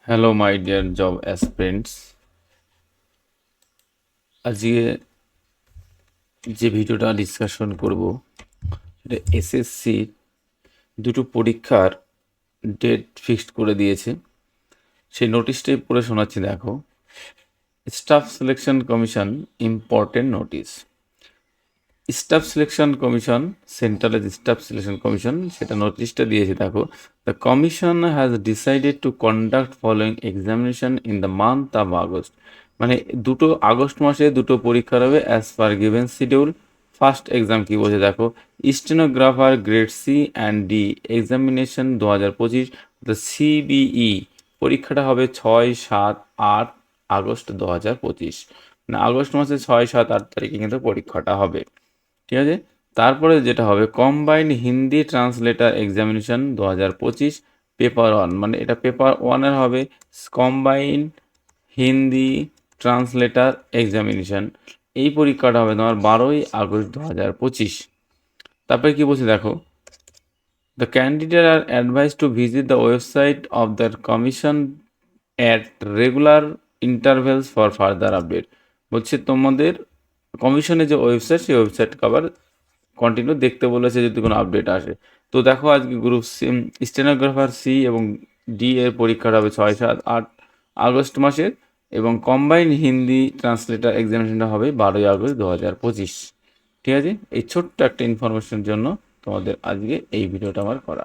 Hello my dear job aspirants. আজকে যে ভিডিওটা ডিসকাশন করব সেটা এসএসসি দুটো পরীক্ষার ডেট ফিক্সড করে দিয়েছে। সেই নোটিশটাই পড়ে শোনাচ্ছি, দেখো। Staff selection commission important notice. Staff selection commission, central staff selection commission, সেটা নোটিশটা দিয়েছে, দেখো। The commission has decided to conduct following examination in the month of August. মানে দুটো আগস্ট মাসে দুটো পরীক্ষা হবে as per given schedule. First exam কি বলছে, দেখো। Stenographer grade C and D examination 2025, the CBE পরীক্ষাটা হবে 6, 7, 8 আগস্ট 2025। মানে আগস্ট মাসে 6, 7, 8 তারিখে কিন্তু পরীক্ষাটা হবে, ঠিক আছে। তারপরে যেটা হবে combined Hindi translator examination 2025 paper one, মানে এটা পেপার ওয়ানের হবে। কম্বাইন্ড হিন্দি ট্রান্সলেটার এক্সামিনেশন, এই পরীক্ষাটা হবে তোমার 12 আগস্ট 2025। তারপরে কি বলছে, দেখো। The candidate are advise to visit the website of the commission at regular intervals for further update. বলছে তোমাদের কমিশনের যে ওয়েবসাইট, সেই ওয়েবসাইট আবার কন্টিনিউ দেখতে বলেছে যদি কোনো আপডেট আসে। তো দেখো, আজকে গ্রুপ সি স্টেনোগ্রাফার সি এবং ডি এর পরীক্ষাটা হবে 6, 7, 8 আগস্ট মাসের, এবং কম্বাইন্ড হিন্দি ট্রান্সলেটার এক্সামিনেশনটা হবে 12 আগস্ট 2025। ঠিক আছে, এই ছোট্ট একটা ইনফরমেশনের জন্য তোমাদের আজকে এই ভিডিওটা আমার করা।